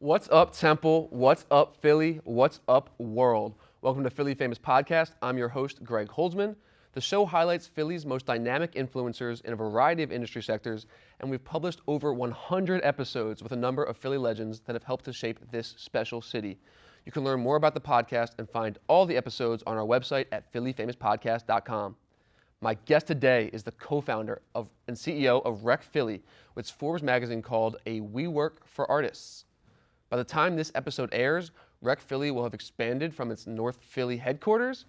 What's up, Temple? What's up, Philly? What's up, world? Welcome to Philly Famous Podcast. I'm your host, Greg Holzman. The show highlights Philly's most dynamic influencers in a variety of industry sectors, and we've published over 100 episodes with a number of Philly legends that have helped to shape this special city. You can learn more about the podcast and find all the episodes on our website at phillyfamouspodcast.com. My guest today is the co-founder and CEO of Rec Philly, which Forbes magazine called a We Work for Artists. By the time this episode airs, Rec Philly will have expanded from its North Philly headquarters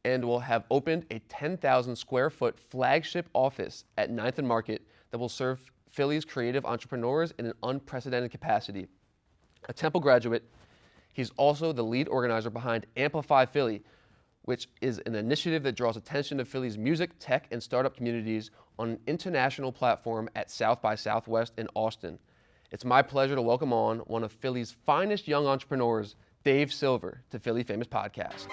and will have opened a 10,000 square foot flagship office at 9th and Market that will serve Philly's creative entrepreneurs in an unprecedented capacity. A Temple graduate, he's also the lead organizer behind Amplify Philly, which is an initiative that draws attention to Philly's music, tech, and startup communities on an international platform at South by Southwest in Austin. It's my pleasure to welcome on one of Philly's finest young entrepreneurs, Dave Silver, to Philly Famous Podcast.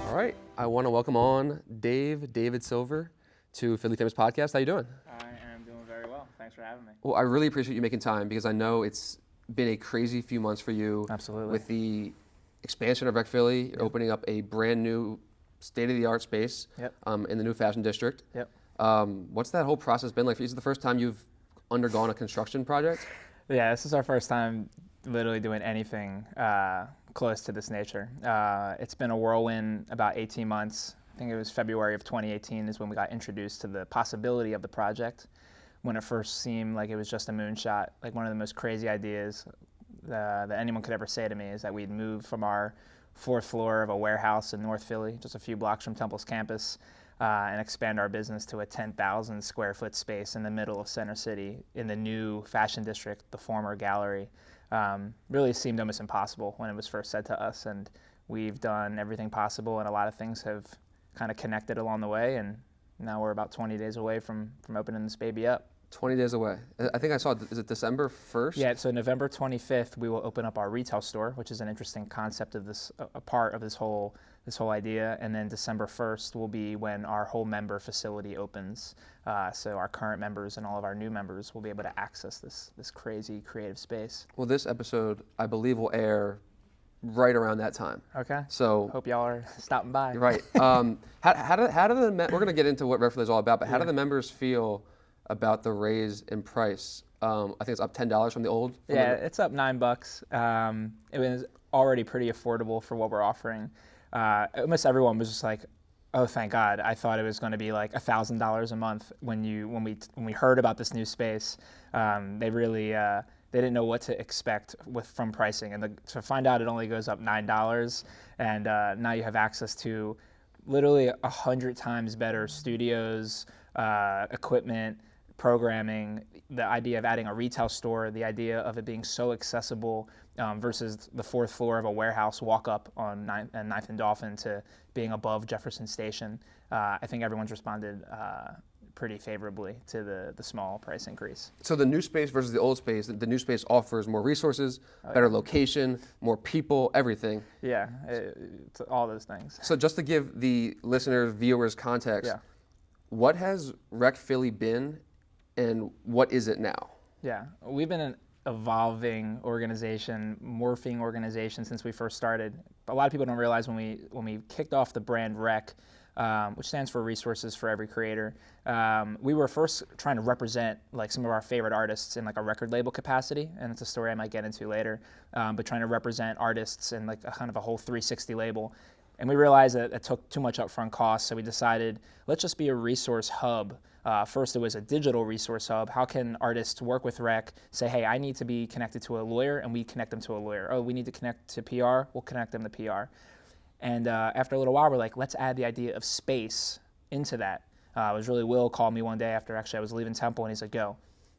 All right, I want to welcome on David Silver to Philly Famous Podcast. How you doing? I am doing very well. Thanks for having me. Well, I really appreciate you making time because I know it's been a crazy few months for you. Absolutely. With the expansion of Rec Philly, you're opening up a brand new state-of-the-art space in the new fashion district. What's that whole process been like for you? Is it the first time you've undergone a construction project? Yeah, this is our first time literally doing anything close to this nature. It's been a whirlwind about 18 months. I think it was February of 2018 is when we got introduced to the possibility of the project. When it first seemed like it was just a moonshot, like one of the most crazy ideas that anyone could ever say to me is that we'd move from our fourth floor of a warehouse in North Philly, just a few blocks from Temple's campus, and expand our business to a 10,000 square foot space in the middle of Center City in the new fashion district, the former gallery. Really seemed almost impossible when it was first said to us, and we've done everything possible, and a lot of things have kind of connected along the way, and now we're about 20 days away from opening this baby up. 20 days away. I think I saw, is it December 1st? Yeah, so November 25th, we will open up our retail store, which is an interesting concept of this, a part of this whole idea. And then December 1st will be when our whole member facility opens. So our current members and all of our new members will be able to access this crazy creative space. Well, this episode, I believe, will air right around that time. Okay. So hope y'all are stopping by. Right. How do the we're going to get into what Rec Philly is all about, but how do the members feel about the raise in price? I think it's up $10 from the old. It's up $9. It was already pretty affordable for what we're offering. Almost everyone was just like, "Oh, thank God!" I thought it was going to be like $1,000 a month when we heard about this new space. They really they didn't know what to expect from pricing, and to find out it only goes up $9, and now you have access to literally 100 times better studios, equipment, programming, the idea of adding a retail store, the idea of it being so accessible versus the fourth floor of a warehouse walk up on 9th and Dolphin to being above Jefferson Station. I think everyone's responded pretty favorably to the small price increase. So the new space versus the old space, the new space offers more resources, better location, more people, everything. Yeah, it's all those things. So just to give the listeners, viewers context, what has Rec Philly been and what is it now? Yeah, we've been an evolving organization, morphing organization since we first started. A lot of people don't realize when we kicked off the brand Rec, which stands for Resources for Every Creator, we were first trying to represent like some of our favorite artists in like a record label capacity, and it's a story I might get into later, but trying to represent artists in like a kind of a whole 360 label. And we realized that it took too much upfront costs, so we decided, let's just be a resource hub. First, it was a digital resource hub. How can artists work with Rec, say, hey, I need to be connected to a lawyer, and we connect them to a lawyer. Oh, we need to connect to PR, we'll connect them to PR. And after a little while, we're like, let's add the idea of space into that. It was really Will called me one day after I was leaving Temple, and he's like,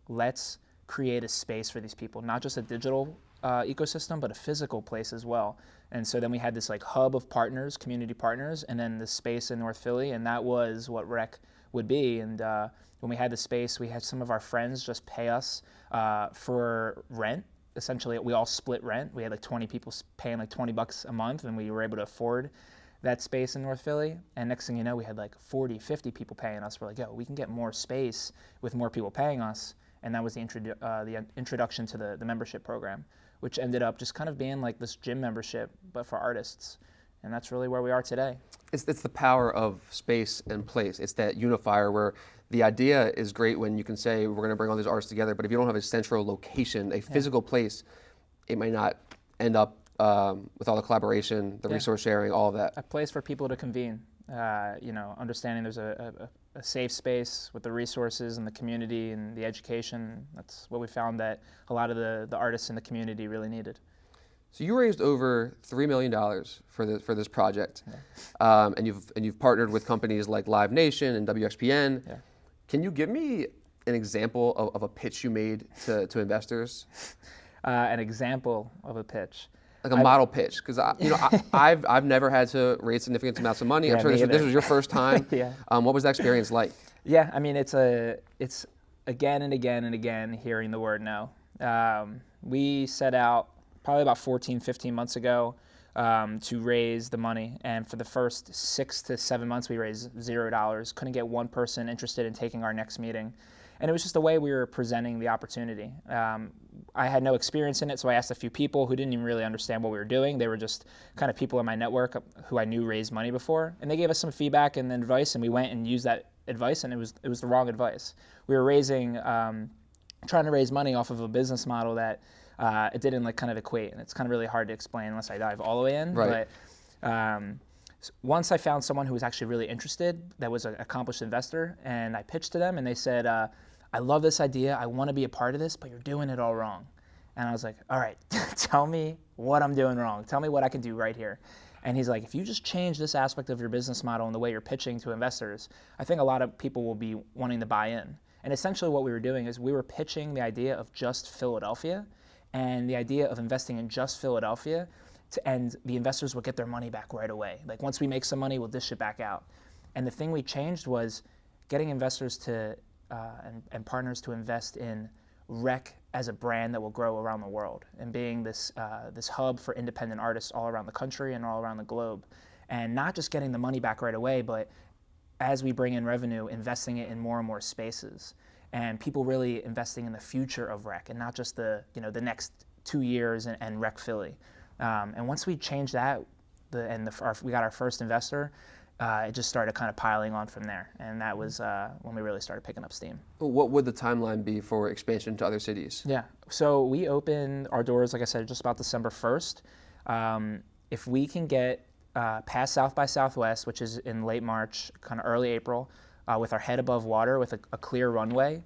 let's create a space for these people, not just a digital ecosystem, but a physical place as well. And so then we had this like hub of partners, community partners, and then the space in North Philly, and that was what Rec would be. And when we had the space, we had some of our friends just pay us for rent. Essentially, we all split rent. We had like 20 people paying like $20 a month, and we were able to afford that space in North Philly. And next thing you know, we had like 40, 50 people paying us. We're like, yo, we can get more space with more people paying us. And that was the introduction to the membership program, which ended up just kind of being like this gym membership, but for artists. And that's really where we are today. It's the power of space and place. It's that unifier where the idea is great when you can say we're going to bring all these artists together, but if you don't have a central location, a physical place, it might not end up with all the collaboration, the resource sharing, all of that. A place for people to convene. Understanding there's a safe space with the resources and the community and the education. That's what we found that a lot of the artists in the community really needed. So you raised over $3 million for this project, and you've partnered with companies like Live Nation and WXPN. Yeah. Can you give me an example of a pitch you made to investors? An example of a pitch. Like a model pitch, because I've never had to raise significant amounts of money. I'm sure this was your first time. Yeah. What was that experience like? Yeah, I mean it's again and again and again hearing the word no. We set out probably about 14, 15 months ago to raise the money, and for the first 6 to 7 months we raised $0. Couldn't get one person interested in taking our next meeting. And it was just the way we were presenting the opportunity. I had no experience in it, so I asked a few people who didn't even really understand what we were doing. They were just kind of people in my network who I knew raised money before, and they gave us some feedback and advice, and we went and used that advice, and it was the wrong advice. We were trying to raise money off of a business model that it didn't like kind of equate, and it's kind of really hard to explain unless I dive all the way in. Right. But once I found someone who was actually really interested, that was an accomplished investor, and I pitched to them, and they said, I love this idea, I want to be a part of this, but you're doing it all wrong. And I was like, all right, tell me what I'm doing wrong. Tell me what I can do right here. And he's like, if you just change this aspect of your business model and the way you're pitching to investors, I think a lot of people will be wanting to buy in. And essentially what we were doing is we were pitching the idea of just Philadelphia and the idea of investing in just Philadelphia, and the investors would get their money back right away. Like once we make some money, we'll dish it back out. And the thing we changed was getting investors to and partners to invest in Rec as a brand that will grow around the world, and being this hub for independent artists all around the country and all around the globe. And not just getting the money back right away, but as we bring in revenue, investing it in more and more spaces. And people really investing in the future of Rec and not just the next 2 years and Rec Philly. And once we changed that, we got our first investor, it just started kind of piling on from there. And that was when we really started picking up steam. What would the timeline be for expansion to other cities? Yeah, so we opened our doors, like I said, just about December 1st. If we can get past South by Southwest, which is in late March, kind of early April, with our head above water, with a clear runway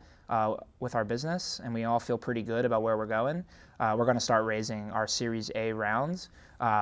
with our business, and we all feel pretty good about where we're going, we're going to start raising our Series A rounds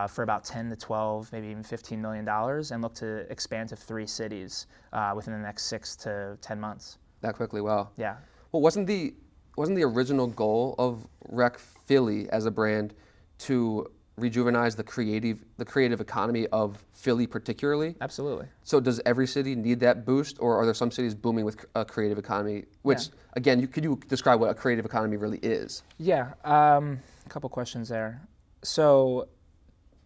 for about 10 to 12, maybe even $15 million, and look to expand to 3 cities within the next 6 to 10 months. That quickly, wow. Yeah. Well, wasn't the original goal of Rec Philly as a brand to rejuvenize the creative economy of Philly particularly? Absolutely. So does every city need that boost, or are there some cities booming with a creative economy? Which, again, could you describe what a creative economy really is? Yeah, a couple questions there. So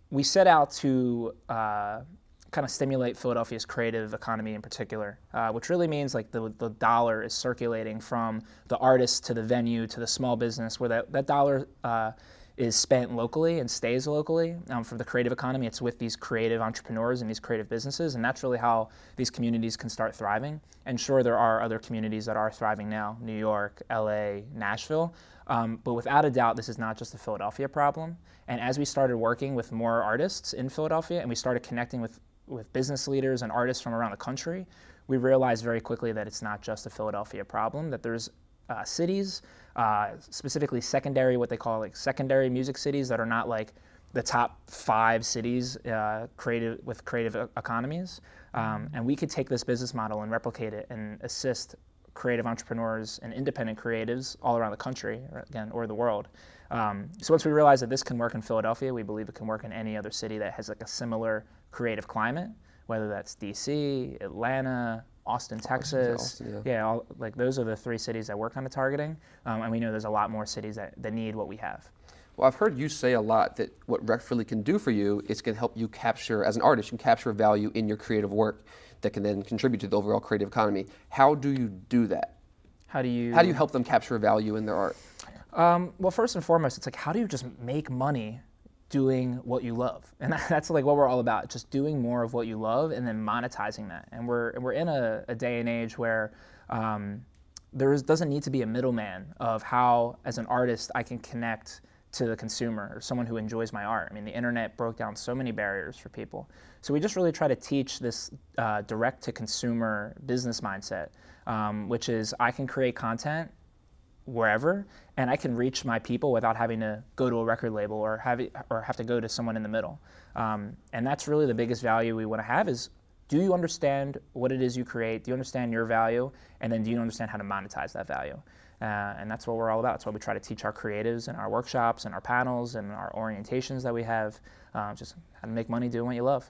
we set out to kind of stimulate Philadelphia's creative economy in particular, which really means like the dollar is circulating from the artist to the venue to the small business, where that dollar is spent locally and stays locally. For the creative economy, it's with these creative entrepreneurs and these creative businesses, and that's really how these communities can start thriving. And sure, there are other communities that are thriving now, New York, LA, Nashville, but without a doubt, this is not just a Philadelphia problem. And as we started working with more artists in Philadelphia and we started connecting with business leaders and artists from around the country, we realized very quickly that it's not just a Philadelphia problem, that there's cities, specifically secondary, what they call like secondary music cities that are not like the top 5 cities with creative economies. And we could take this business model and replicate it and assist creative entrepreneurs and independent creatives all around the country, or the world. So once we realized that this can work in Philadelphia, we believe it can work in any other city that has like a similar creative climate, whether that's DC, Atlanta, Austin, Texas. Like those are the 3 cities that we're kind of targeting. And we know there's a lot more cities that need what we have. Well, I've heard you say a lot that what Rec Philly can do for you is can help you capture, as an artist, you can capture value in your creative work that can then contribute to the overall creative economy. How do you do that? How do you help them capture value in their art? Well, first and foremost, it's like, how do you just make money doing what you love? And that's like what we're all about, just doing more of what you love and then monetizing that. And we're in a day and age where doesn't need to be a middleman of how, as an artist, I can connect to the consumer or someone who enjoys my art. I mean, the internet broke down so many barriers for people. So we just really try to teach this direct-to-consumer business mindset, which is I can create content wherever, and I can reach my people without having to go to a record label or have to go to someone in the middle. And that's really the biggest value we want to have is, do you understand what it is you create? Do you understand your value? And then do you understand how to monetize that value? And that's what we're all about. That's why we try to teach our creatives in our workshops and our panels and our orientations that we have, just how to make money doing what you love.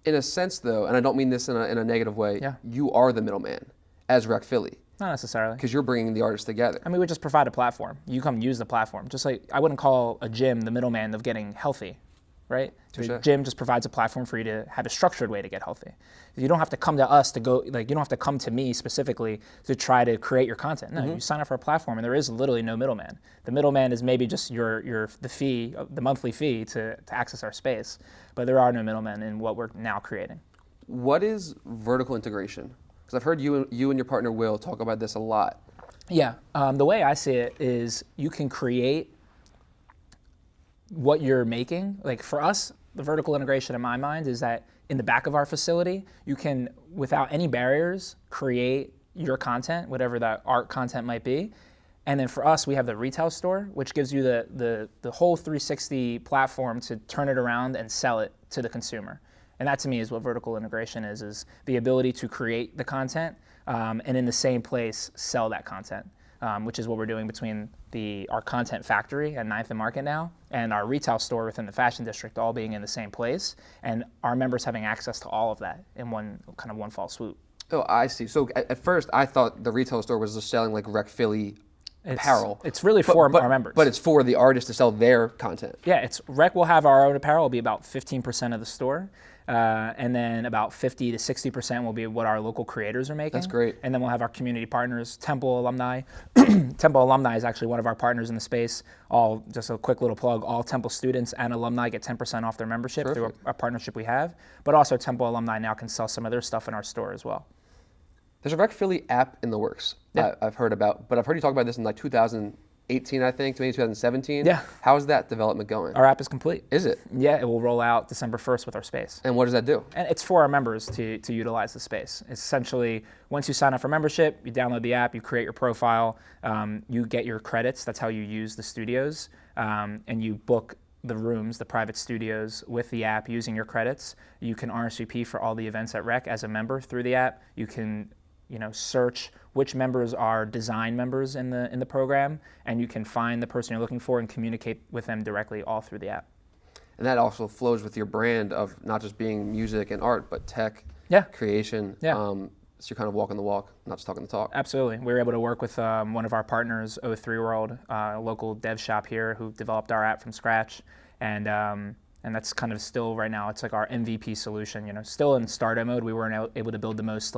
In a sense, though, and I don't mean this in a negative way, you are the middleman as Rec Philly. Not necessarily. Because you're bringing the artists together. I mean, we just provide a platform. You come use the platform. Just like I wouldn't call a gym the middleman of getting healthy, right? The gym just provides a platform for you to have a structured way to get healthy. You don't have to come to us to go, like you don't have to come to me specifically to try to create your content. No, you sign up for a platform and there is literally no middleman. The middleman is maybe just the monthly fee to access our space, but there are no middlemen in what we're now creating. What is vertical integration? Because I've heard you and your partner Will talk about this a lot. Yeah, the way I see it is you can create what you're making. Like for us, the vertical integration in my mind is that in the back of our facility, you can, without any barriers, create your content, whatever that art content might be. And then for us, we have the retail store, which gives you the whole 360 platform to turn it around and sell it to the consumer. And that to me is what vertical integration is the ability to create the content and in the same place sell that content, which is what we're doing between our content factory at 9th and Market now and our retail store within the Fashion District, all being in the same place, and our members having access to all of that in one fall swoop. Oh, I see. So at first I thought the retail store was just selling like Rec Philly apparel. It's really for our members. But it's for the artists to sell their content. Yeah, Rec will have our own apparel. It'll be about 15% of the store. And then about 50 to 60% will be what our local creators are making. That's great. And then we'll have our community partners, Temple Alumni. Temple Alumni is actually one of our partners in the space. Just a quick little plug, all Temple students and alumni get 10% off their membership through a partnership we have. But also Temple Alumni now can sell some of their stuff in our store as well. There's a Rec Philly app in the works I've heard about, but I've heard you talk about this in like 2018, I think, maybe 2017. Yeah. How's that development going? Our app is complete. Is it? Yeah, it will roll out December 1st with our space. And what does that do? And it's for our members to utilize the space. It's essentially, once you sign up for membership, you download the app, you create your profile, you get your credits. That's how you use the studios, and you book the rooms, the private studios, with the app using your credits. You can RSVP for all the events at Rec as a member through the app. You can search which members are design members in the program, and you can find the person you're looking for and communicate with them directly all through the app. And that also flows with your brand of not just being music and art, but tech, creation. Yeah. So you're kind of walking the walk, not just talking the talk. Absolutely. We were able to work with one of our partners, Ep9 World, a local dev shop here who developed our app from scratch. And that's kind of still right now, it's like our MVP solution. Still in startup mode. We weren't able to build the most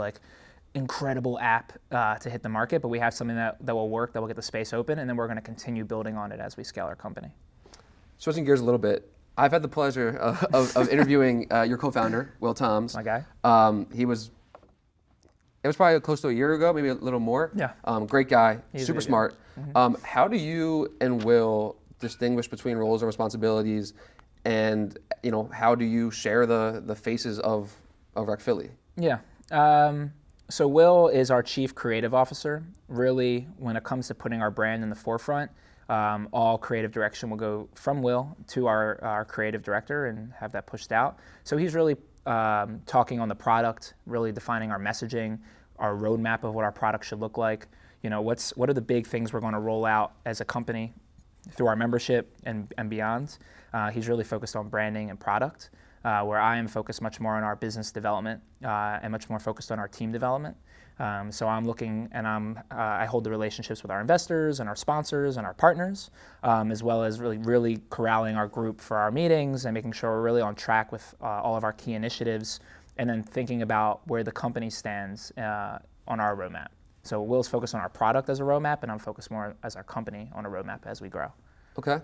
incredible app to hit the market, but we have something that will work, that will get the space open, and then we're going to continue building on it as we scale our company. Switching gears a little bit, I've had the pleasure of interviewing your co-founder, Will Toms. My guy. It was probably close to a year ago, maybe a little more. Yeah. Great guy, He's super a good smart. guy. How do you and Will distinguish between roles and responsibilities, and how do you share the faces of Rec Philly? Yeah. So Will is our chief creative officer. Really, when it comes to putting our brand in the forefront, all creative direction will go from Will to our creative director and have that pushed out. So he's really talking on the product, really defining our messaging, our roadmap of what our product should look like. What are the big things we're going to roll out as a company through our membership and beyond. He's really focused on branding and product, where I am focused much more on our business development and much more focused on our team development. So I'm looking and I hold the relationships with our investors and our sponsors and our partners, as well as really corralling our group for our meetings and making sure we're really on track with all of our key initiatives, and then thinking about where the company stands on our roadmap. So Will's focused on our product as a roadmap, and I'm focused more as our company on a roadmap as we grow. Okay.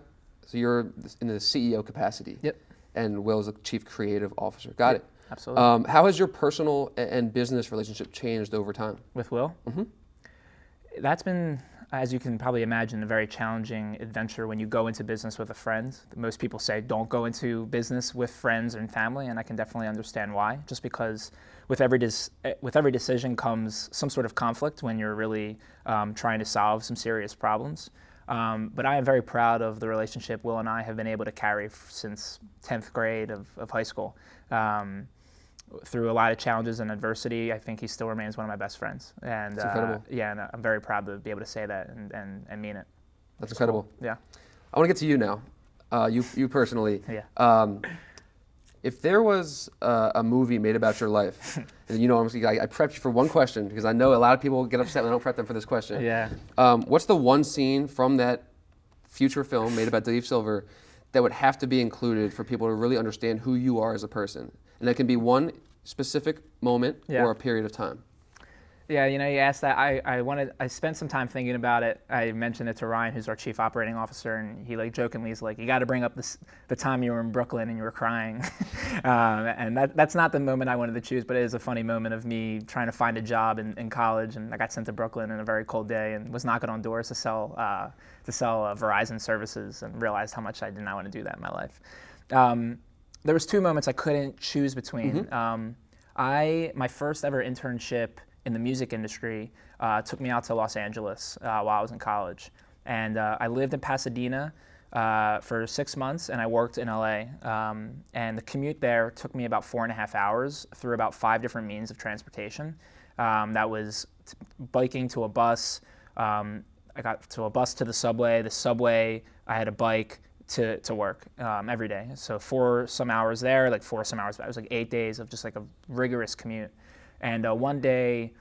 So you're in the CEO capacity. Yep. And Will's the Chief Creative Officer. Got it. Absolutely. How has your personal and business relationship changed over time? With Will? Mm-hmm. That's been, as you can probably imagine, a very challenging adventure when you go into business with a friend. Most people say don't go into business with friends and family, and I can definitely understand why. Just because with every decision comes some sort of conflict when you're really trying to solve some serious problems. But I am very proud of the relationship Will and I have been able to carry since 10th grade of high school. Through a lot of challenges and adversity, I think he still remains one of my best friends. And That's incredible. Yeah, and I'm very proud to be able to say that and mean it. That's incredible. Cool. Yeah. I want to get to you now. You personally. Yeah. If there was a movie made about your life, and I prepped you for one question because I know a lot of people get upset when I don't prep them for this question. Yeah. What's the one scene from that future film made about Dave Silver that would have to be included for people to really understand who you are as a person? And that can be one specific moment or a period of time. Yeah, you asked that. I spent some time thinking about it. I mentioned it to Ryan, who's our Chief Operating Officer, and he jokingly is like, you got to bring up the time you were in Brooklyn and you were crying. And that's not the moment I wanted to choose, but it is a funny moment of me trying to find a job in college, and I got sent to Brooklyn on a very cold day and was knocking on doors to sell Verizon services, and realized how much I did not want to do that in my life. There was two moments I couldn't choose between. Mm-hmm. My first ever internship in the music industry took me out to Los Angeles while I was in college. And I lived in Pasadena for 6 months, and I worked in LA. And the commute there took me about 4.5 hours through about 5 different means of transportation. That was biking to a bus. I got to a bus to the subway, I had a bike to work every day. So 4 some hours there, 4 some hours back. It was 8 days of just a rigorous commute. And one day,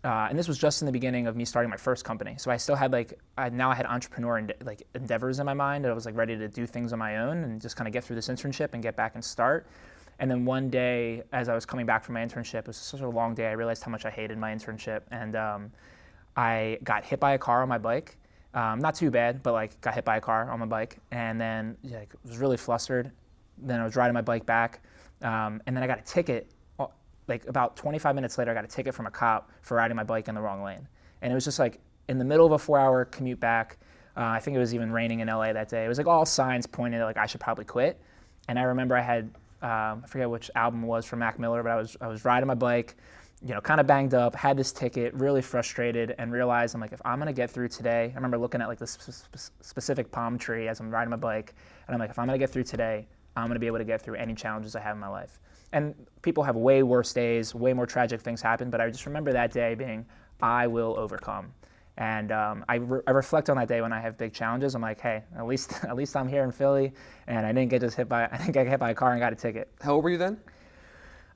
and this was just in the beginning of me starting my first company. So I still had I had entrepreneur endeavors in my mind. I was ready to do things on my own and just kind of get through this internship and get back and start. And then one day, as I was coming back from my internship, it was such a long day, I realized how much I hated my internship. And I got hit by a car on my bike. Not too bad, but got hit by a car on my bike. And then was really flustered. Then I was riding my bike back. And then I got a ticket. About 25 minutes later, I got a ticket from a cop for riding my bike in the wrong lane. And it was just in the middle of a 4-hour commute back. I think it was even raining in LA that day. It was all signs pointed I should probably quit. And I remember I had, I forget which album it was from Mac Miller, but I was riding my bike, kind of banged up, had this ticket, really frustrated, and realized if I'm gonna get through today, I remember looking at this specific palm tree as I'm riding my bike, and I'm if I'm gonna get through today, I'm gonna be able to get through any challenges I have in my life. And people have way worse days, way more tragic things happen, but I just remember that day being, I will overcome. And I reflect on that day when I have big challenges. I'm hey, at least I'm here in Philly, and I didn't get hit by a car and got a ticket. How old were you then?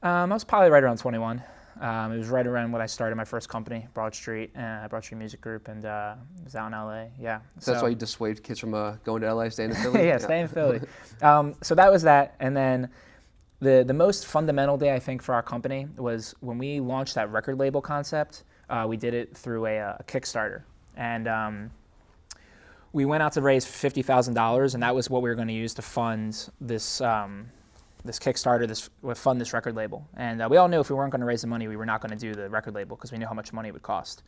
I was probably right around 21. It was right around when I started my first company, Broad Street Music Group, and it was out in LA. Yeah. So that's why you dissuade kids from going to LA, staying in Philly? Yeah, stay in Philly. So that was that, and then the most fundamental day I think for our company was when we launched that record label concept. We did it through a Kickstarter, and we went out to raise $50,000, and that was what we were going to use to fund this Kickstarter, fund this record label. And we all knew if we weren't going to raise the money, we were not going to do the record label because we knew how much money it would cost.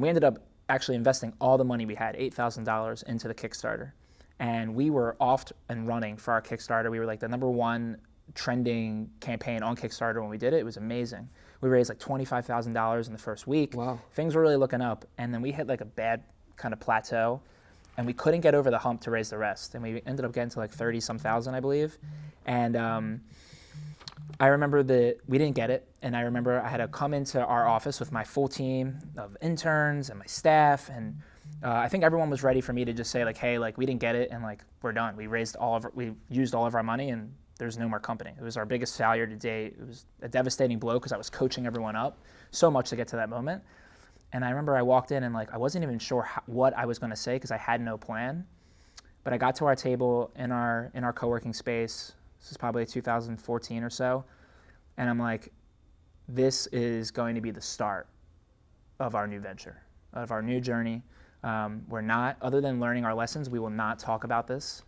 We ended up actually investing all the money we had, $8,000, into the Kickstarter, and we were off and running for our Kickstarter. We were the number one trending campaign on Kickstarter when we did it. It was amazing. We raised $25,000 in the first week. Wow. Things were really looking up, and then we hit a bad kind of plateau, and we couldn't get over the hump to raise the rest. And we ended up getting to 30-some thousand, I believe. And I remember that we didn't get it, and I remember I had to come into our office with my full team of interns and my staff, and I think everyone was ready for me to just say like, hey, like we didn't get it, and like we're done. We used all of our money, and there's no more company. It was our biggest failure to date. It was a devastating blow because I was coaching everyone up so much to get to that moment. And I remember I walked in and like I wasn't even sure what I was going to say because I had no plan. But I got to our table in our co-working space. This is probably 2014 or so. And I'm like, this is going to be the start of our new venture, of our new journey. We're not, other than learning our lessons, we will not talk about this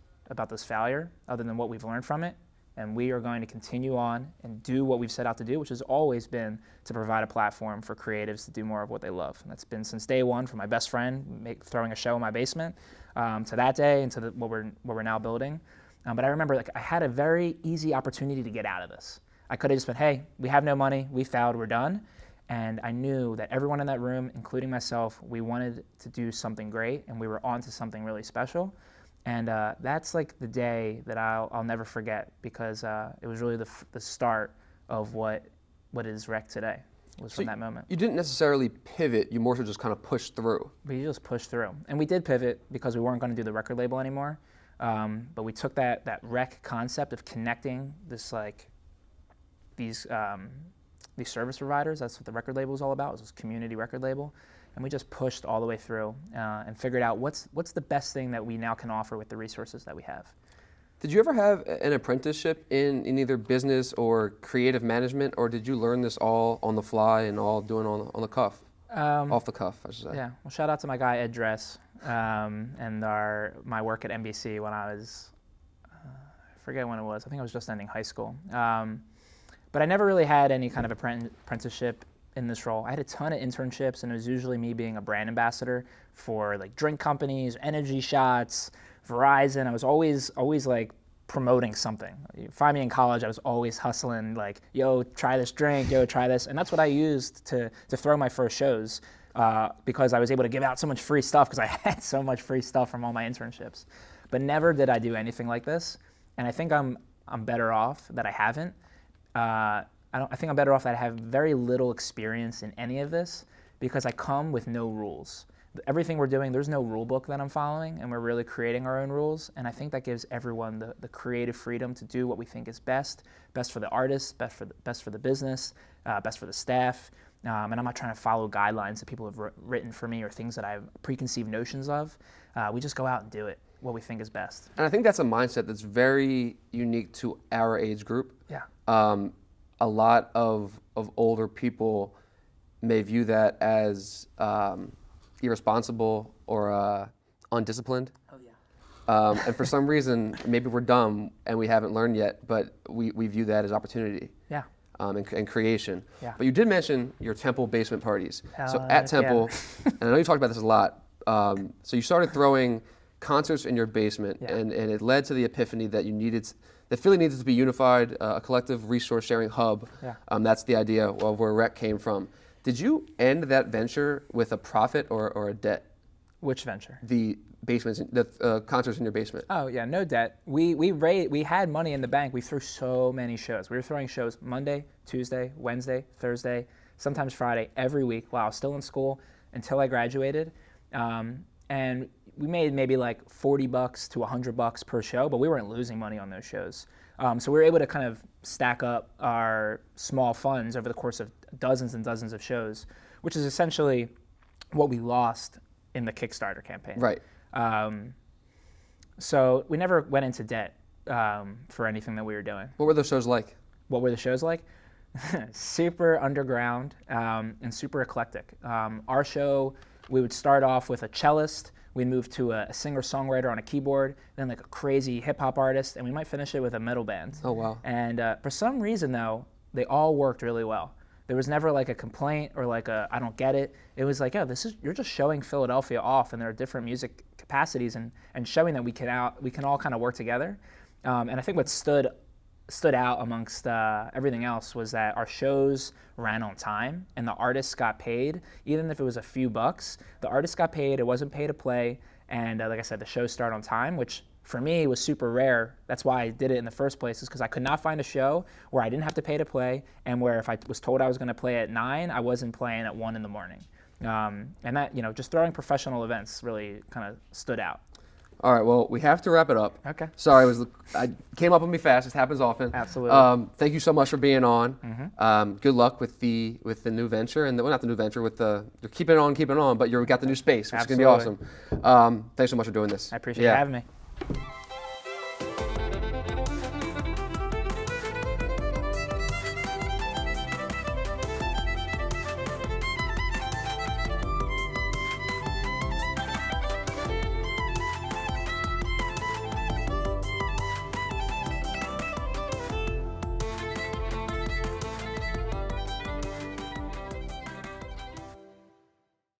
failure, other than what we've learned from it. And we are going to continue on and do what we've set out to do, which has always been to provide a platform for creatives to do more of what they love. And that's been since day one, from my best friend throwing a show in my basement, to that day, and to what we're now building. But I remember like I had a very easy opportunity to get out of this. I could have just been, hey, we have no money, we failed, we're done. And I knew that everyone in that room, including myself, we wanted to do something great, and we were on to something really special. And that's like the day that I'll never forget, because it was really the start of what is Rec today, was from that moment. You didn't necessarily pivot, you more so just kind of pushed through. We just pushed through. And we did pivot because we weren't going to do the record label anymore. But we took that Rec concept of connecting these service providers. That's what the record label is all about. It was this community record label. And we just pushed all the way through and figured out what's the best thing that we now can offer with the resources that we have. Did you ever have an apprenticeship in either business or creative management, or did you learn this all on the fly and all doing on the cuff? Off the cuff, I should say. Yeah. Well, shout out to my guy Ed Dress and my work at NBC when I was, I forget when it was. I think I was just ending high school. But I never really had any kind of apprenticeship in this role. I had a ton of internships, and it was usually me being a brand ambassador for like drink companies, energy shots, Verizon. I was always like promoting something. You find me in college, I was always hustling like, yo, try this drink, yo, try this. And that's what I used to throw my first shows because I was able to give out so much free stuff because I had so much free stuff from all my internships. But never did I do anything like this. And I think I'm better off that I haven't. I think I'm better off that I have very little experience in any of this because I come with no rules. Everything we're doing, there's no rule book that I'm following, and we're really creating our own rules. And I think that gives everyone the creative freedom to do what we think is best for the artist, best for the business, best for the staff. And I'm not trying to follow guidelines that people have written for me or things that I have preconceived notions of. We just go out and do it, what we think is best. And I think that's a mindset that's very unique to our age group. Yeah. A lot of older people may view that as irresponsible or undisciplined. Oh yeah. And for some reason, maybe we're dumb and we haven't learned yet, but we view that as opportunity. Yeah. And creation. Yeah. But you did mention your Temple basement parties. So Hell at Temple, yeah. and I know you talked about this a lot, so you started throwing concerts in your basement, Yeah. and it led to the epiphany that that Philly needed to be unified, a collective resource sharing hub. Yeah. That's the idea of where Rec came from. Did you end that venture with a profit or a debt? Which venture? The basements, the concerts in your basement. Oh yeah, no debt. We had money in the bank. We threw so many shows. We were throwing shows Monday, Tuesday, Wednesday, Thursday, sometimes Friday, every week while I was still in school until I graduated. And we made maybe like $40 to $100 per show, but we weren't losing money on those shows. So we were able to kind of stack up our small funds over the course of dozens and dozens of shows, which is essentially what we lost in the Kickstarter campaign. Right. So we never went into debt for anything that we were doing. What were those shows like? What were the shows like? Super underground and super eclectic. Our show, we would start off with a cellist, we'd move to a singer-songwriter on a keyboard, then like a crazy hip-hop artist, and we might finish it with a metal band. Oh, wow. And for some reason, though, they all worked really well. There was never like a complaint or like I don't get it. It was like, oh, you're just showing Philadelphia off, and there are different music capacities and showing that we can all kind of work together. And I think what stood out amongst everything else was that our shows ran on time and the artists got paid, even if it was a few bucks. The artists got paid, it wasn't pay to play, and like I said, the shows start on time, which for me was super rare. That's why I did it in the first place, is because I could not find a show where I didn't have to pay to play, and where if I was told I was going to play at 9, I wasn't playing at 1 in the morning. And that, just throwing professional events really kind of stood out. All right, well, we have to wrap it up. Okay. Sorry, I came up on me fast. This happens often. Absolutely. Thank you so much for being on. Good luck with the new venture, and not the new venture, with the keep it on, but you've got the new space, which is going to be awesome. Thanks so much for doing this. I appreciate you having me.